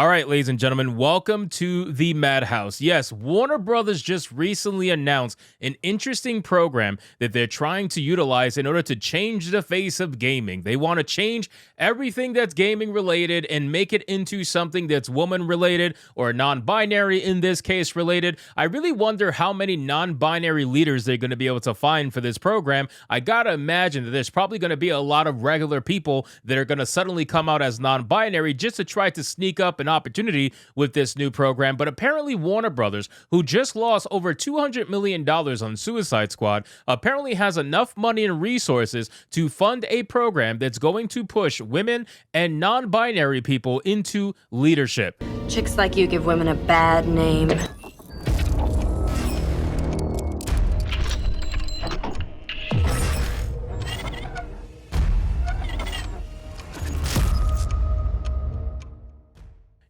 All right, ladies and gentlemen, welcome to the Madhouse. Yes, Warner Brothers just recently announced an interesting program that they're trying to utilize in order to change the face of gaming. They want to change everything that's gaming related and make it into something that's woman related or non-binary in this case related. I really wonder how many non-binary leaders they're going to be able to find for this program. I gotta imagine that there's probably going to be a lot of regular people that are going to suddenly come out as non-binary just to try to sneak up an opportunity with this new program. But apparently Warner Brothers, who just lost over $200 million on Suicide Squad, apparently has enough money and resources to fund a program that's going to push women and non-binary people into leadership. Chicks like you give women a bad name.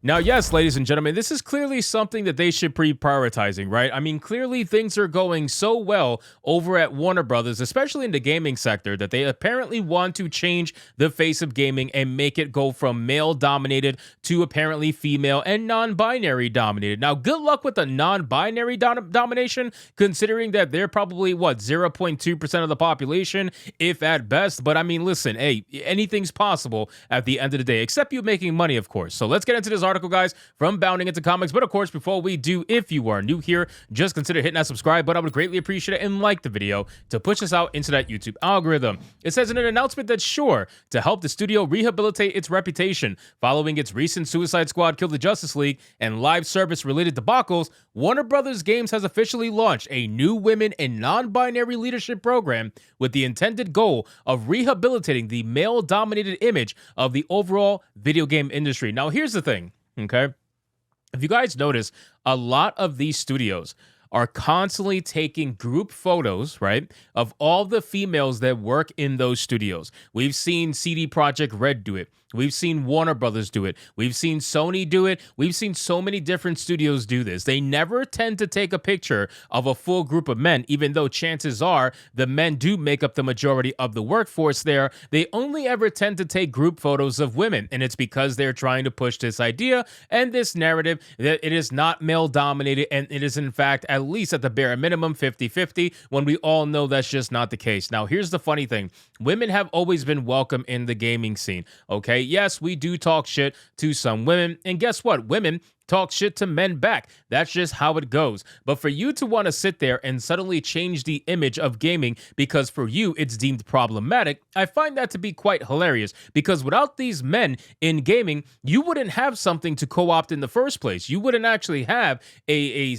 Now, yes, ladies and gentlemen, this is clearly something that they should be prioritizing, right? I mean, clearly things are going so well over at Warner Brothers, especially in the gaming sector, that they apparently want to change the face of gaming and make it go from male-dominated to apparently female and non-binary dominated. Now, good luck with the non-binary domination, considering that they're probably, 0.2% of the population, if at best. But I mean, listen, hey, anything's possible at the end of the day, except you making money, of course. So let's get into this article, guys, from Bounding Into Comics. But of course, before we do, if you are new here, just consider hitting that subscribe button. I would greatly appreciate it, and like the video to push us out into that YouTube algorithm. It says in an announcement that's sure to help the studio rehabilitate its reputation following its recent Suicide Squad Kill the Justice League and live service related debacles, Warner Brothers Games has officially launched a new women and non-binary leadership program with the intended goal of rehabilitating the male-dominated image of the overall video game industry. Now, here's the thing. Okay. If you guys notice, a lot of these studios are constantly taking group photos, right, of all the females that work in those studios. We've seen CD Projekt Red do it. We've seen Warner Brothers do it. We've seen Sony do it. We've seen so many different studios do this. They never tend to take a picture of a full group of men, even though chances are the men do make up the majority of the workforce there. They only ever tend to take group photos of women, and it's because they're trying to push this idea and this narrative that it is not male-dominated, and it is, in fact, at least at the bare minimum, 50-50, when we all know that's just not the case. Now, here's the funny thing. Women have always been welcome in the gaming scene, okay? Yes, we do talk shit to some women, and guess what? Women talk shit to men back. That's just how it goes. But for you to want to sit there and suddenly change the image of gaming because for you it's deemed problematic, I find that to be quite hilarious, because without these men in gaming, you wouldn't have something to co-opt in the first place. You wouldn't actually have a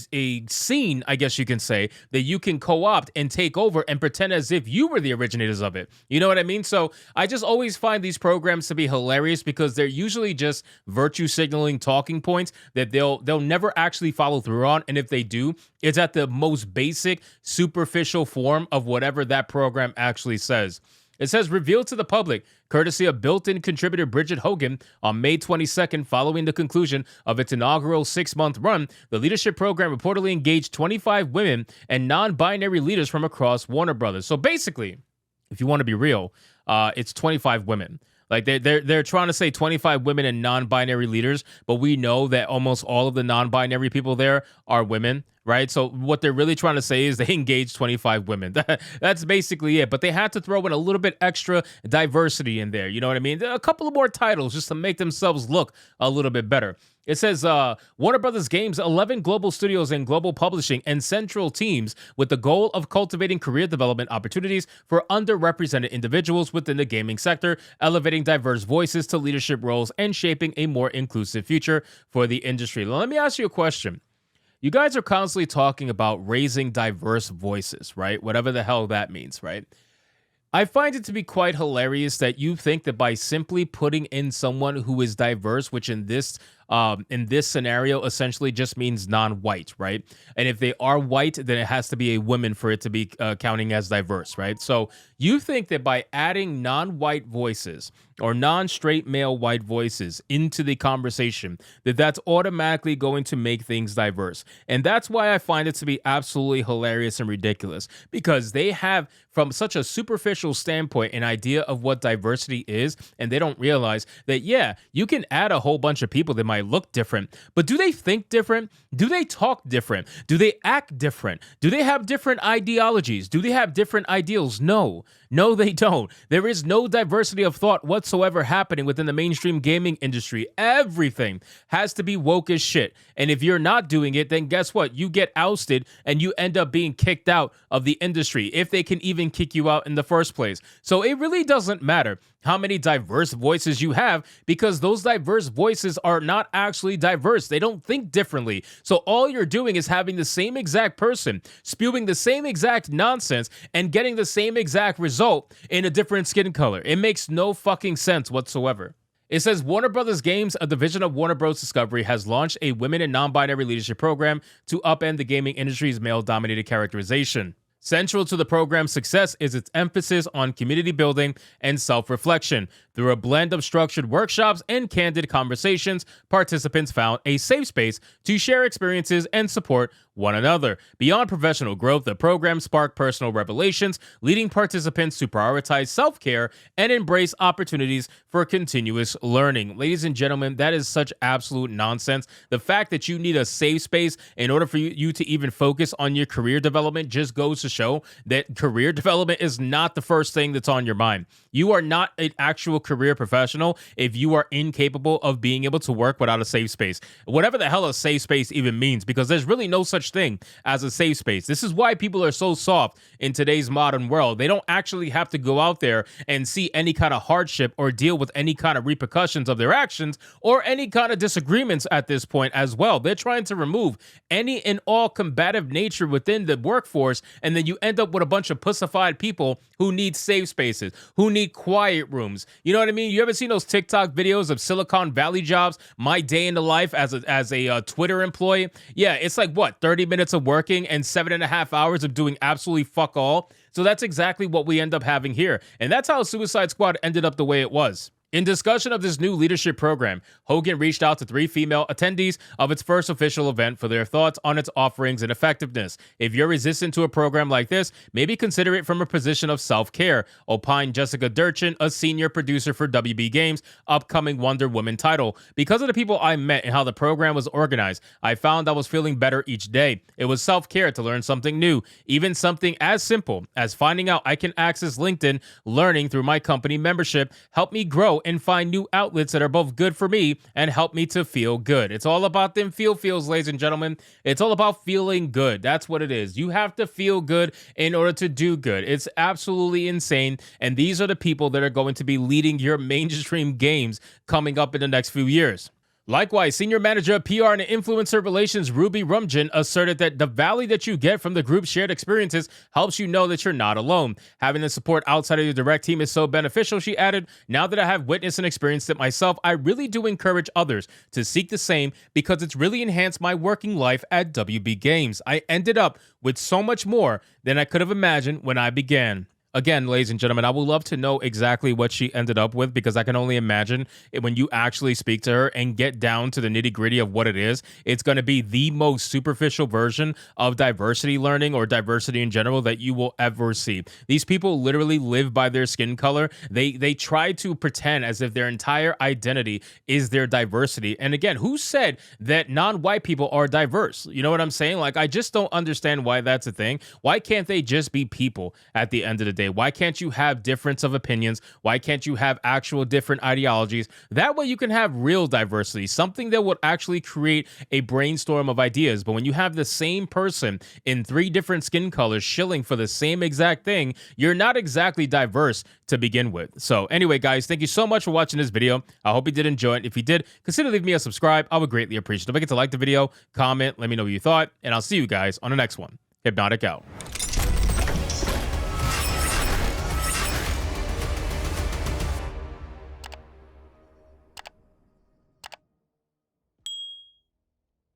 scene, I guess you can say, that you can co-opt and take over and pretend as if you were the originators of it. You know what I mean? So I just always find these programs to be hilarious because they're usually just virtue signaling talking points that they'll never actually follow through on, and if they do, it's at the most basic, superficial form of whatever that program actually says. It says, revealed to the public, courtesy of built-in contributor Bridget Hogan, on May 22nd, following the conclusion of its inaugural 6-month run, the leadership program reportedly engaged 25 women and non-binary leaders from across Warner Brothers. So basically, if you want to be real, it's 25 women. Like they're trying to say 25 women and non-binary leaders, but we know that almost all of the non-binary people there are women, right? So what they're really trying to say is they engaged 25 women. That's basically it. But they had to throw in a little bit extra diversity in there. You know what I mean? A couple of more titles just to make themselves look a little bit better. It says Warner Brothers Games, 11 global studios and global publishing and central teams with the goal of cultivating career development opportunities for underrepresented individuals within the gaming sector, elevating diverse voices to leadership roles, and shaping a more inclusive future for the industry. Now, let me ask you a question. You guys are constantly talking about raising diverse voices, right? Whatever the hell that means, right? I find it to be quite hilarious that you think that by simply putting in someone who is diverse, which in this scenario essentially just means non-white, right? And if they are white, then it has to be a woman for it to be counting as diverse, right? So you think that by adding non-white voices or non-straight male white voices into the conversation, that that's automatically going to make things diverse. And that's why I find it to be absolutely hilarious and ridiculous, because they have, from such a superficial standpoint, an idea of what diversity is, and they don't realize that, yeah, you can add a whole bunch of people that might might look different, but do they think different? Do they talk different? Do they act different? Do they have different ideologies? Do they have different ideals? No, they don't. There is no diversity of thought whatsoever happening within the mainstream gaming industry. Everything has to be woke as shit. And if you're not doing it, then guess what? You get ousted and you end up being kicked out of the industry, if they can even kick you out in the first place. So it really doesn't matter how many diverse voices you have, because those diverse voices are not actually diverse. They don't think differently. So all you're doing is having the same exact person spewing the same exact nonsense and getting the same exact result in a different skin color. It makes no fucking sense whatsoever. It says Warner Brothers Games, a division of Warner Bros. Discovery, has launched a women and non-binary leadership program to upend the gaming industry's male-dominated characterization. Central to the program's success is its emphasis on community building and self-reflection. Through a blend of structured workshops and candid conversations, participants found a safe space to share experiences and support one another. Beyond professional growth, the program sparked personal revelations, leading participants to prioritize self-care and embrace opportunities for continuous learning. Ladies and gentlemen, that is such absolute nonsense. The fact that you need a safe space in order for you to even focus on your career development just goes to show that career development is not the first thing that's on your mind. You are not an actual career professional if you are incapable of being able to work without a safe space. Whatever the hell a safe space even means, because there's really no such thing as a safe space. This is why people are so soft in today's modern world. They don't actually have to go out there and see any kind of hardship or deal with any kind of repercussions of their actions or any kind of disagreements at this point as well. They're trying to remove any and all combative nature within the workforce, and then you end up with a bunch of pussified people who need safe spaces, who need quiet rooms. You know what I mean? You ever seen those TikTok videos of Silicon Valley jobs? My day in the life as a Twitter employee? Yeah, it's like what, 30 minutes of working and 7.5 hours of doing absolutely fuck all. So that's exactly what we end up having here. And that's how Suicide Squad ended up the way it was. In discussion of this new leadership program, Hogan reached out to 3 female attendees of its first official event for their thoughts on its offerings and effectiveness. If you're resistant to a program like this, maybe consider it from a position of self-care, opined Jessica Durchin, a senior producer for WB Games' upcoming Wonder Woman title. Because of the people I met and how the program was organized, I found I was feeling better each day. It was self-care to learn something new, even something as simple as finding out I can access LinkedIn Learning through my company membership helped me grow and find new outlets that are both good for me and help me to feel good. It's all about them feels, ladies and gentlemen. It's all about feeling good. That's what it is. You have to feel good in order to do good. It's absolutely insane. And these are the people that are going to be leading your mainstream games coming up in the next few years. Likewise, Senior Manager of PR and Influencer Relations Ruby Rumjan asserted that the value that you get from the group's shared experiences helps you know that you're not alone. Having the support outside of your direct team is so beneficial, she added. Now that I have witnessed and experienced it myself, I really do encourage others to seek the same because it's really enhanced my working life at WB Games. I ended up with so much more than I could have imagined when I began. Again, ladies and gentlemen, I would love to know exactly what she ended up with, because I can only imagine when you actually speak to her and get down to the nitty-gritty of what it is, it's going to be the most superficial version of diversity learning or diversity in general that you will ever see. These people literally live by their skin color. They try to pretend as if their entire identity is their diversity. And again, who said that non-white people are diverse? You know what I'm saying? Like, I just don't understand why that's a thing. Why can't they just be people at the end of the day? Why can't you have difference of opinions? Why can't you have actual different ideologies? That way you can have real diversity, something that would actually create a brainstorm of ideas. But when you have the same person in 3 different skin colors shilling for the same exact thing, you're not exactly diverse to begin with. So anyway, guys, thank you so much for watching this video. I hope you did enjoy it. If you did, consider leaving me a subscribe. I would greatly appreciate it. Don't forget to like the video, comment, let me know what you thought, and I'll see you guys on the next one. Hypnotic out.